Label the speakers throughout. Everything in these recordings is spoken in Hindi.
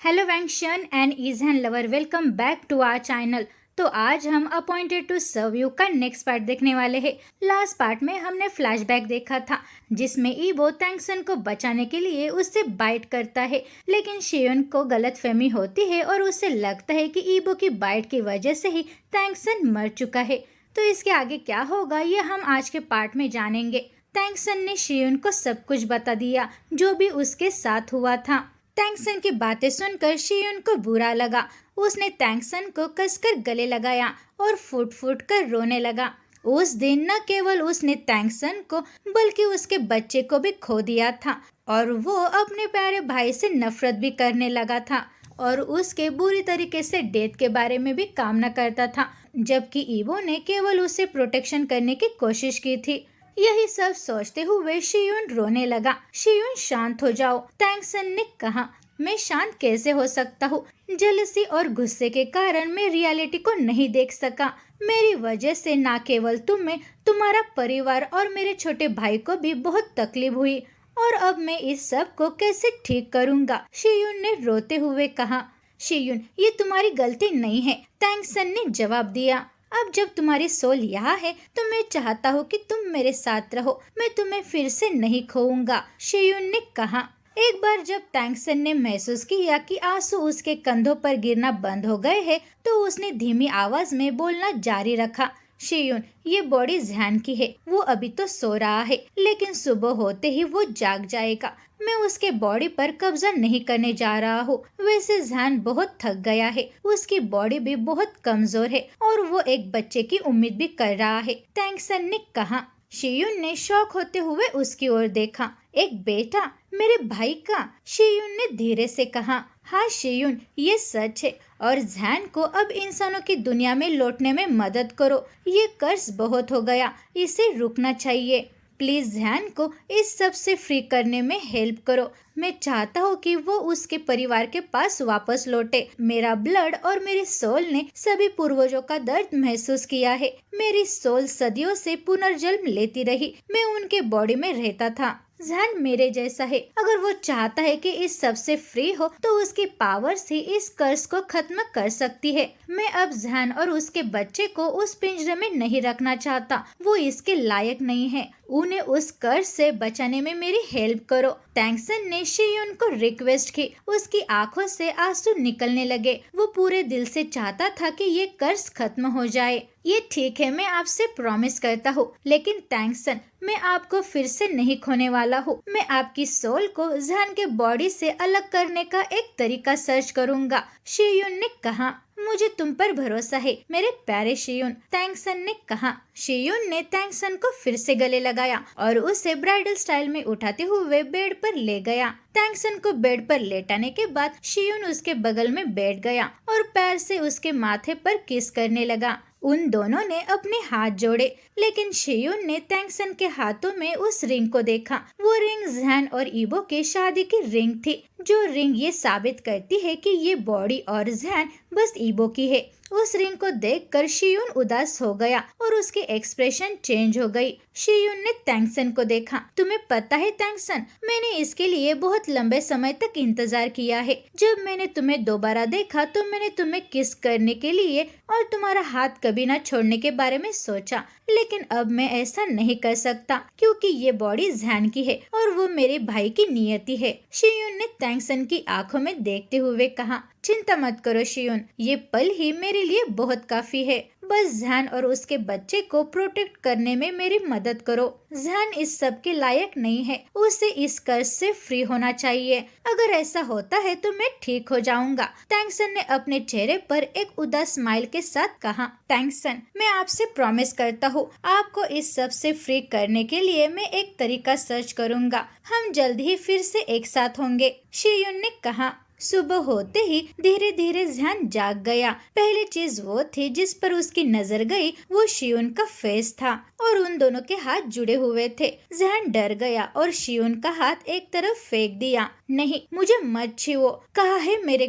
Speaker 1: Hello vengeance and Asian lover, welcome back to our channel. तो आज हम अपॉइंटेड टू सर्व यू का नेक्स्ट पार्ट देखने वाले हैं। लास्ट पार्ट में हमने फ्लैशबैक देखा था जिसमें ईबो टैंगसन को बचाने के लिए उससे बाइट करता है, लेकिन शियुन को गलतफहमी होती है और उसे लगता है कि ईबो की बाइट की वजह से ही टैंगसन मर चुका है। तो इसके आगे क्या होगा ये हम आज के पार्ट में जानेंगे। टैंगसन ने शियुन को सब कुछ बता दिया जो भी उसके साथ हुआ था। टैंगसन की बातें सुनकर शियुन को बुरा लगा। उसने टैंगसन को कसकर गले लगाया और फुट फुट कर रोने लगा। उस दिन न केवल उसने टैंगसन को बल्कि उसके बच्चे को भी खो दिया था और वो अपने प्यारे भाई से नफरत भी करने लगा था और उसके बुरी तरीके से डेथ के बारे में भी कामना करता था, जबकि ईबो ने केवल उसे प्रोटेक्शन करने की कोशिश की थी। यही सब सोचते हुए शियुन रोने लगा। शियुन शांत हो जाओ, टैंगसन ने कहा। मैं शांत कैसे हो सकता हूँ? जेलसी और गुस्से के कारण मैं रियलिटी को नहीं देख सका। मेरी वजह से ना केवल तुम्हें, तुम्हारा परिवार और मेरे छोटे भाई को भी बहुत तकलीफ हुई और अब मैं इस सब को कैसे ठीक करूँगा? शियुन ने रोते हुए कहा। शियुन, ये तुम्हारी गलती नहीं है, टैंगसन ने जवाब दिया। अब जब तुम्हारी सोल यहाँ है तो मैं चाहता हूँ कि तुम मेरे साथ रहो। मैं तुम्हें फिर से नहीं खोऊंगा, शियुन ने कहा। एक बार जब टैंगसन ने महसूस किया कि आंसू उसके कंधों पर गिरना बंद हो गए हैं, तो उसने धीमी आवाज में बोलना जारी रखा। शियुन, ये बॉडी ज़्यान की है। वो अभी तो सो रहा है, लेकिन सुबह होते ही वो जाग जाएगा। मैं उसके बॉडी पर कब्जा नहीं करने जा रहा हूँ। वैसे ज़्यान बहुत थक गया है, उसकी बॉडी भी बहुत कमजोर है और वो एक बच्चे की उम्मीद भी कर रहा है, टैंगसन ने कहा। शियुन ने शौक होते हुए उसकी ओर देखा। एक बेटा? मेरे भाई का? शियुन ने धीरे से कहा। हाँ शियुन, ये सच है और ज़्यान को अब इंसानों की दुनिया में लौटने में मदद करो। ये कर्ज बहुत हो गया, इसे रुकना चाहिए। प्लीज ज़्यान को इस सब से फ्री करने में हेल्प करो। मैं चाहता हूँ कि वो उसके परिवार के पास वापस लौटे। मेरा ब्लड और मेरी सोल ने सभी पूर्वजों का दर्द महसूस किया है। मेरी सोल सदियों से पुनर्जन्म लेती रही। मैं उनके बॉडी में रहता था। ज़्यान मेरे जैसा है। अगर वो चाहता है कि इस सब से फ्री हो तो उसकी पावर से इस कर्ज को खत्म कर सकती है। मैं अब ज़्यान और उसके बच्चे को उस पिंजरे में नहीं रखना चाहता। वो इसके लायक नहीं है। उन्हें उस कर्ज से बचाने में मेरी हेल्प करो। टैंगसन ने शियुन को रिक्वेस्ट की। उसकी आंखों से आंसू निकलने लगे। वो पूरे दिल से चाहता था कि ये कर्ज खत्म हो जाए। ये ठीक है, मैं आपसे प्रॉमिस करता हूँ, लेकिन टैंगसन, मैं आपको फिर से नहीं खोने वाला हूँ। मैं आपकी सोल को ज़्यान के बॉडी से अलग करने का एक तरीका सर्च करूँगा, शियुन ने कहा। मुझे तुम पर भरोसा है मेरे प्यारे शियुन, टैंगसन ने कहा। शियुन ने टैंगसन को फिर से गले लगाया और उसे ब्राइडल स्टाइल में उठाते हुए बेड पर ले गया। टैंगसन को बेड पर लेटाने के बाद शियुन उसके बगल में बैठ गया और पैर से उसके माथे पर किस करने लगा। उन दोनों ने अपने हाथ जोड़े, लेकिन शियुन ने टैंगसन के हाथों में उस रिंग को देखा। वो रिंग ज़्यान और ईबो की शादी की रिंग थी। जो रिंग ये साबित करती है कि ये बॉडी और ज़्यान बस ईबो की है। उस रिंग को देखकर शियुन उदास हो गया और उसकी एक्सप्रेशन चेंज हो गई। शियुन ने टैंगसन को देखा। तुम्हें पता है टैंगसन, मैंने इसके लिए बहुत लंबे समय तक इंतजार किया है। जब मैंने तुम्हें दोबारा देखा तो मैंने तुम्हें किस करने के लिए और तुम्हारा हाथ कभी न छोड़ने के बारे में सोचा, लेकिन अब मैं ऐसा नहीं कर सकता क्योंकि ये बॉडी ज़्यान की है और वो मेरे भाई की नियति है। शियुन ने टैंगसन की आंखों में देखते हुए कहा। चिंता मत करो शियुन, ये पल ही मेरे लिए बहुत काफी है। बस ज़्यान और उसके बच्चे को प्रोटेक्ट करने में मेरी मदद करो। ज़्यान इस सब के लायक नहीं है। उसे इस कर्ज से फ्री होना चाहिए। अगर ऐसा होता है तो मैं ठीक हो जाऊंगा, टैंगसन ने अपने चेहरे पर एक उदास स्माइल के साथ कहा। टैंगसन, मैं आपसे प्रॉमिस करता हूँ, आपको इस सब से फ्री करने के लिए मैं एक तरीका सर्च करूंगा। हम जल्द ही फिर से एक साथ होंगे, शियुन ने कहा। सुबह होते ही धीरे धीरे ज़्यान जाग गया। पहली चीज वो थी जिस पर उसकी नजर गई वो शियुन का फेस था और उन दोनों के हाथ जुड़े हुए थे। ज़्यान डर गया और शियुन का हाथ एक तरफ फेंक दिया। नहीं, मुझे मत छुओ। कहा है मेरे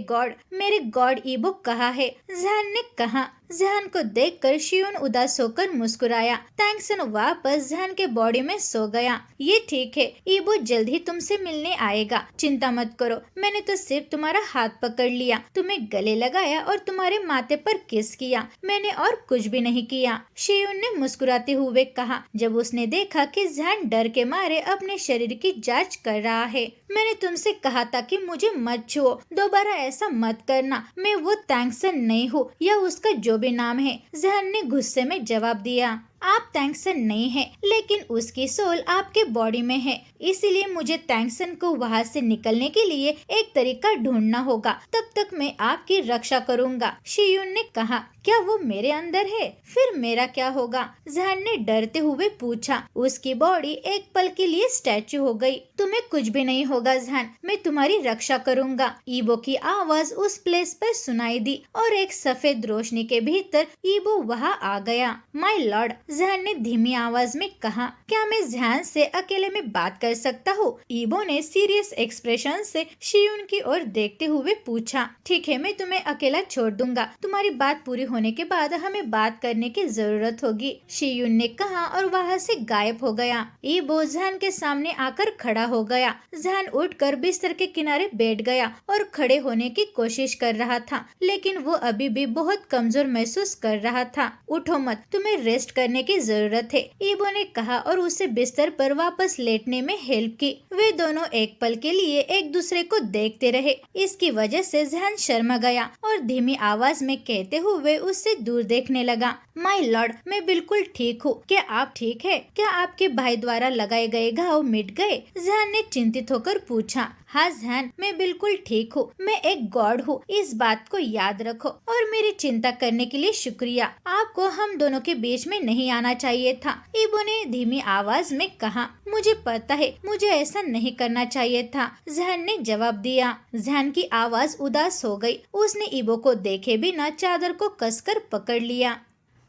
Speaker 1: गॉड ईबो कहा है, जैन ने कहा। जैन को देखकर शियोन उदास होकर मुस्कुराया। टैंगसन वापस जैन के बॉडी में सो गया। ये ठीक है, ईबो जल्द ही तुमसे मिलने आएगा, चिंता मत करो। मैंने तो सिर्फ तुम्हारा हाथ पकड़ लिया, तुम्हें गले लगाया और तुम्हारे माथे पर किस किया, मैंने और कुछ भी नहीं किया, शियोन ने मुस्कुराते हुए कहा, जब उसने देखा कि जैन डर के मारे अपने शरीर की जांच कर रहा है। मैंने तुमसे कहा था कि मुझे मत छुओ, दोबारा ऐसा मत करना। मैं वो टैंगसन नहीं हूँ, या उसका जो भी नाम है, जैन ने गुस्से में जवाब दिया। आप टैंगसन नहीं है, लेकिन उसकी सोल आपके बॉडी में है, इसीलिए मुझे टैंगसन को वहाँ से निकलने के लिए एक तरीका ढूंढना होगा। तब तक मैं आपकी रक्षा करूँगा, शियुन ने कहा। क्या वो मेरे अंदर है? फिर मेरा क्या होगा? जैन ने डरते हुए पूछा। उसकी बॉडी एक पल के लिए स्टैचू हो गई। तुम्हें कुछ भी नहीं होगा जैन, मैं तुम्हारी रक्षा करूँगा। ईबो की आवाज उस प्लेस पर सुनाई दी और एक सफेद रोशनी के भीतर ईबो वहाँ आ गया। माय लॉर्ड, जैन ने धीमी आवाज में कहा। क्या मैं जैन से अकेले में बात कर सकता हूँ? ईबो ने सीरियस एक्सप्रेशन से शियुन की ओर देखते हुए पूछा। ठीक है, मैं तुम्हें अकेला छोड़ दूंगा, तुम्हारी बात पूरी होने के बाद हमें बात करने की जरूरत होगी, शियुन ने कहा और वहाँ से गायब हो गया। ईबो जैन के सामने आकर खड़ा हो गया। जैन उठकर बिस्तर के किनारे बैठ गया और खड़े होने की कोशिश कर रहा था, लेकिन वो अभी भी बहुत कमजोर महसूस कर रहा था। उठो मत, तुम्हें रेस्ट करने की जरूरत है, ईबो ने कहा और उसे बिस्तर पर वापस लेटने में हेल्प की। वे दोनों एक पल के लिए एक दूसरे को देखते रहे। इसकी वजह से जैन शर्मा गया और धीमी आवाज में कहते हुए उससे दूर देखने लगा। माय लॉर्ड, मैं बिल्कुल ठीक हूँ, क्या आप ठीक है? क्या आपके भाई द्वारा लगाए गए घाव मिट गए? जैन ने चिंतित होकर पूछा। हाँ जैन, मैं बिल्कुल ठीक हूँ, मैं एक गॉड हूँ, इस बात को याद रखो। और मेरी चिंता करने के लिए शुक्रिया, आपको हम दोनों के बीच में नहीं आना चाहिए था, ईबो ने धीमी आवाज में कहा। मुझे पता है, मुझे ऐसा नहीं करना चाहिए था, जैन ने जवाब दिया। जैन की आवाज उदास हो गई। उसने ईबो को देखे बिना चादर को कसकर पकड़ लिया।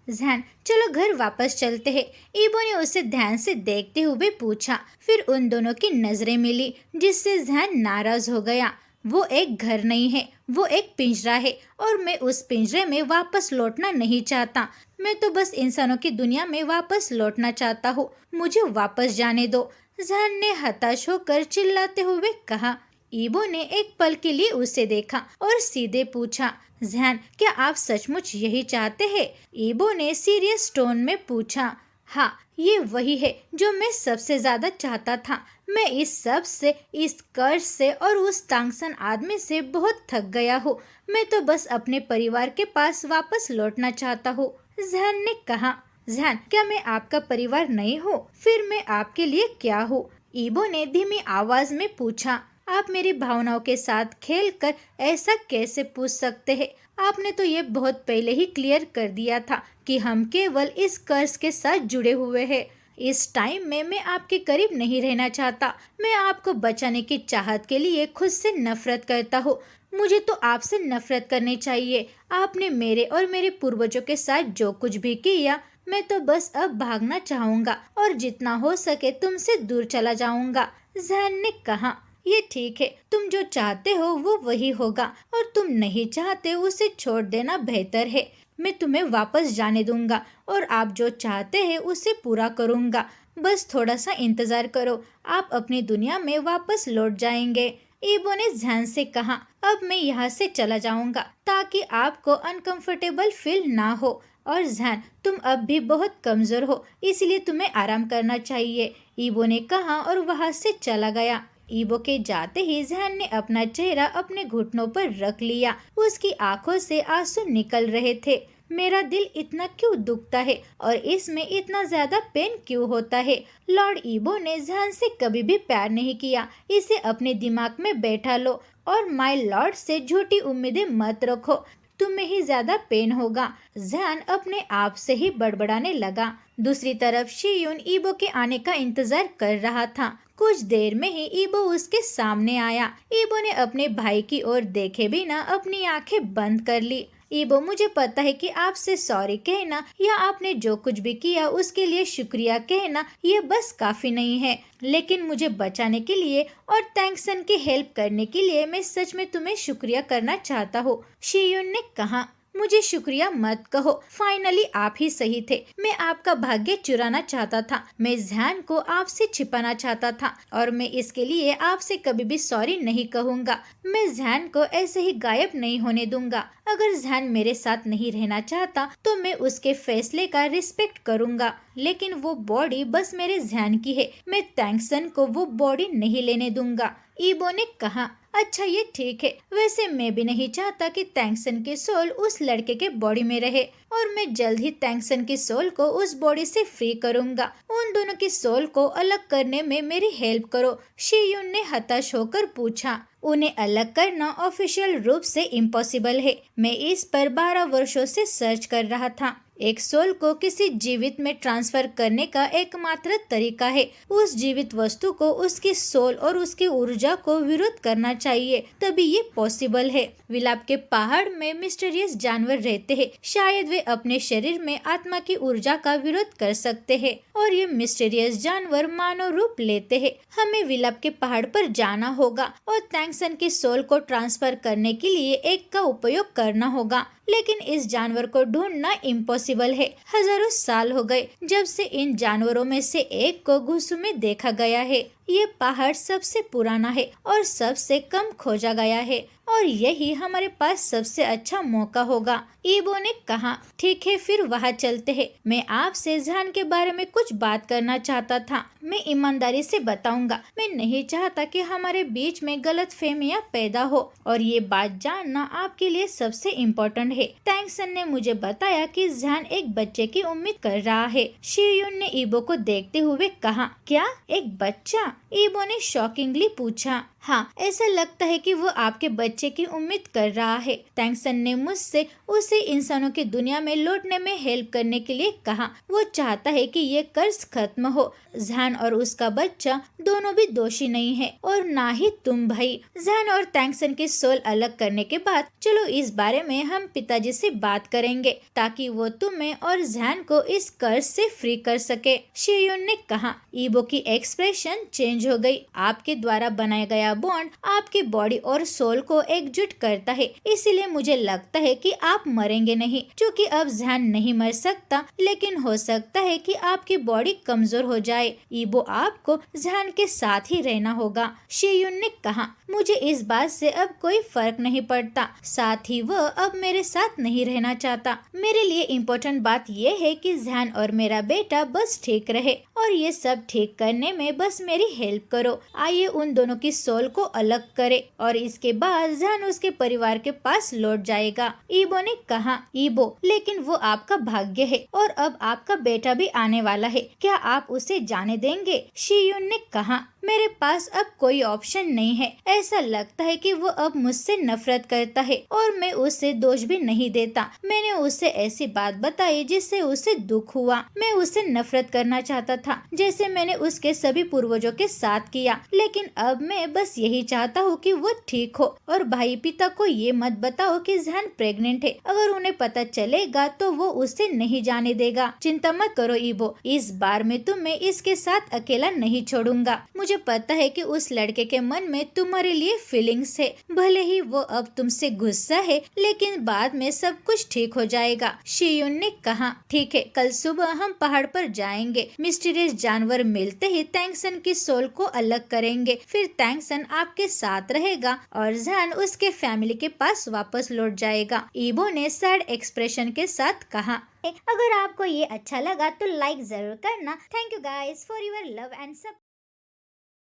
Speaker 1: जैन, चलो घर वापस चलते हैं, ईबो ने उसे ध्यान से देखते हुए पूछा। फिर उन दोनों की नजरें मिली, जिससे जैन नाराज हो गया। वो एक घर नहीं है, वो एक पिंजरा है, और मैं उस पिंजरे में वापस लौटना नहीं चाहता। मैं तो बस इंसानों की दुनिया में वापस लौटना चाहता हूँ, मुझे वापस जाने दो, जैन ने हताश होकर चिल्लाते हुए कहा। ईबो ने एक पल के लिए उसे देखा और सीधे पूछा, जैन, क्या आप सचमुच यही चाहते हैं? ईबो ने सीरियस टोन में पूछा। हाँ, ये वही है जो मैं सबसे ज्यादा चाहता था। मैं इस सब से, इस कर्ज से और उस टैंगसन आदमी से बहुत थक गया हूँ। मैं तो बस अपने परिवार के पास वापस लौटना चाहता हूँ, जैन ने कहा। जैन, क्या मैं आपका परिवार नहीं हूँ? फिर मैं आपके लिए क्या हूँ? ईबो ने धीमी आवाज में पूछा। आप मेरी भावनाओं के साथ खेलकर ऐसा कैसे पूछ सकते हैं? आपने तो ये बहुत पहले ही क्लियर कर दिया था कि हम केवल इस कर्ज के साथ जुड़े हुए हैं। इस टाइम में मैं आपके करीब नहीं रहना चाहता। मैं आपको बचाने की चाहत के लिए खुद से नफरत करता हूँ। मुझे तो आपसे नफरत करनी चाहिए। आपने मेरे और मेरे पूर्वजों के साथ जो कुछ भी किया, मैं तो बस अब भागना चाहूँगा और जितना हो सके तुमसे दूर चला जाऊँगा, जैन ने कहा। ये ठीक है, तुम जो चाहते हो वो वही होगा, और तुम नहीं चाहते उसे छोड़ देना बेहतर है। मैं तुम्हें वापस जाने दूंगा और आप जो चाहते हैं उसे पूरा करूंगा। बस थोड़ा सा इंतजार करो, आप अपनी दुनिया में वापस लौट जाएंगे, ईबो ने जैन से कहा। अब मैं यहाँ से चला जाऊंगा ताकि आपको अनकंफर्टेबल फील ना हो। और जैन, तुम अब भी बहुत कमजोर हो, इसलिए तुम्हें आराम करना चाहिए, ईबो ने कहा और वहाँ से चला गया। ईबो के जाते ही जैन ने अपना चेहरा अपने घुटनों पर रख लिया। उसकी आंखों से आंसू निकल रहे थे। मेरा दिल इतना क्यों दुखता है और इसमें इतना ज्यादा पेन क्यों होता है? लॉर्ड ईबो ने जैन से कभी भी प्यार नहीं किया, इसे अपने दिमाग में बैठा लो और माय लॉर्ड से झूठी उम्मीदें मत रखो, तुम्हें ही ज्यादा पेन होगा। जैन अपने आप से ही बड़बड़ाने लगा। दूसरी तरफ शियुन ईबो के आने का इंतजार कर रहा था। कुछ देर में ही ईबो उसके सामने आया। ईबो ने अपने भाई की ओर देखे बिना अपनी आंखें बंद कर ली। ईबो, मुझे पता है कि आपसे सॉरी कहना या आपने जो कुछ भी किया उसके लिए शुक्रिया कहना ये बस काफी नहीं है, लेकिन मुझे बचाने के लिए और टैंक्सन की हेल्प करने के लिए मैं सच में तुम्हें शुक्रिया करना चाहता हूँ। शियुन ने कहा, मुझे शुक्रिया मत कहो, फाइनली आप ही सही थे। मैं आपका भाग्य चुराना चाहता था, मैं ज़्यान को आपसे छिपाना चाहता था और मैं इसके लिए आपसे कभी भी सॉरी नहीं कहूँगा। मैं ज़्यान को ऐसे ही गायब नहीं होने दूंगा। अगर ज़्यान मेरे साथ नहीं रहना चाहता तो मैं उसके फैसले का रिस्पेक्ट करूँगा, लेकिन वो बॉडी बस मेरे ज़्यान की है। मैं टैंक्सन को वो बॉडी नहीं लेने दूंगा। ईबो ने कहा, अच्छा ये ठीक है, वैसे मैं भी नहीं चाहता कि टैंक्सन की सोल उस लड़के के बॉडी में रहे और मैं जल्द ही टैंक्सन की सोल को उस बॉडी से फ्री करूंगा। उन दोनों की सोल को अलग करने में मेरी हेल्प करो। शियुन ने हताश होकर पूछा, उन्हें अलग करना ऑफिशियल रूप से इम्पॉसिबल है। मैं इस पर 12 वर्षों से सर्च कर रहा था। एक सोल को किसी जीवित में ट्रांसफर करने का एकमात्र तरीका है उस जीवित वस्तु को उसकी सोल और उसकी ऊर्जा को विरोध करना चाहिए, तभी ये पॉसिबल है। विलाप के पहाड़ में मिस्टीरियस जानवर रहते हैं, शायद वे अपने शरीर में आत्मा की ऊर्जा का विरोध कर सकते हैं और ये मिस्टीरियस जानवर मानव रूप लेते हैं। हमें विलाप के पहाड़ पर जाना होगा और टैंक्सन की सोल को ट्रांसफर करने के लिए एक का उपयोग करना होगा, लेकिन इस जानवर को ढूंढना इम्पॉसिबल है। हजारों साल हो गए जब से इन जानवरों में से एक को गुस्सू में देखा गया है। ये पहाड़ सबसे पुराना है और सबसे कम खोजा गया है और यही हमारे पास सबसे अच्छा मौका होगा। ईबो ने कहा, ठीक है फिर वहाँ चलते हैं। मैं आपसे ज़्यान के बारे में कुछ बात करना चाहता था। मैं ईमानदारी से बताऊंगा, मैं नहीं चाहता कि हमारे बीच में गलतफहमियां पैदा हो और ये बात जानना आपके लिए सबसे इम्पोर्टेंट है। टैंक्सन ने मुझे बताया कि ज़्यान एक बच्चे की उम्मीद कर रहा है। शियुन ने ईबो को देखते हुए कहा, क्या एक बच्चा? ईबो ने शॉकिंगली पूछा। हाँ, ऐसा लगता है कि वो आपके बच्चे की उम्मीद कर रहा है। टैंक्सन ने मुझसे उसे इंसानों की दुनिया में लौटने में हेल्प करने के लिए कहा। वो चाहता है कि ये कर्ज खत्म हो। ज़्यान और उसका बच्चा दोनों भी दोषी नहीं है और ना ही तुम भाई। ज़्यान और टैंक्सन की सोल अलग करने के बाद चलो इस बारे में हम पिताजी से बात करेंगे ताकि वो तुम्हें और ज़्यान को इस कर्ज से फ्री कर सके। शियुन ने कहा। ईबो की एक्सप्रेशन चेंज हो गई। आपके द्वारा बनाया गया बॉन्ड आपकी बॉडी और सोल को एकजुट करता है, इसीलिए मुझे लगता है कि आप मरेंगे नहीं, क्योंकि अब ज़्यान नहीं मर सकता, लेकिन हो सकता है कि आपकी बॉडी कमजोर हो जाए। ईबो, आपको ज़्यान के साथ ही रहना होगा। शियुन ने कहा, मुझे इस बात से अब कोई फर्क नहीं पड़ता, साथ ही वह अब मेरे साथ नहीं रहना चाहता। मेरे लिए इम्पोर्टेंट बात यह है कि ज़्यान और मेरा बेटा बस ठीक रहे और ये सब ठीक करने में बस मेरी हेल्प करो। आइए उन दोनों की सोल को अलग करे और इसके बाद ज़्यान उसके परिवार के पास लौट जाएगा। ईबो ने कहा। ईबो, लेकिन वो आपका भाग्य है और अब आपका बेटा भी आने वाला है, क्या आप उसे जाने देंगे? शियुन ने कहा, मेरे पास अब कोई ऑप्शन नहीं है। ऐसा लगता है कि वो अब मुझसे नफरत करता है और मैं उसे दोष भी नहीं देता। मैंने उसे ऐसी बात बताई जिससे उसे दुख हुआ। मैं उसे नफरत करना चाहता था जैसे मैंने उसके सभी पूर्वजों के साथ किया, लेकिन अब मैं बस यही चाहता हूँ कि वो ठीक हो। और भाई पिता को ये मत बताओ कि ज़्यान प्रेग्नेंट है, अगर उन्हें पता चलेगा तो वो उसे नहीं जाने देगा। चिंता मत करो ईबो, इस बार मैं तुम्हें इसके साथ अकेला नहीं छोड़ूंगा। मुझे पता है कि उस लड़के के मन में तुम्हारे लिए फीलिंग्स है, भले ही वो अब तुमसे गुस्सा है, लेकिन बाद में सब कुछ ठीक हो जाएगा। शियुन ने कहा, ठीक है, कल सुबह हम पहाड़ पर जाएंगे। मिस्टीरियस जानवर मिलते ही टैंक्सन की सोल को अलग करेंगे, फिर टैंक्सन आपके साथ रहेगा और ज़्यान उसके फैमिली के पास वापस लौट जाएगा। ईबो ने सैड एक्सप्रेशन के साथ कहा। अगर आपको ये अच्छा लगा तो लाइक जरूर करना। Thank you guys for your love and support.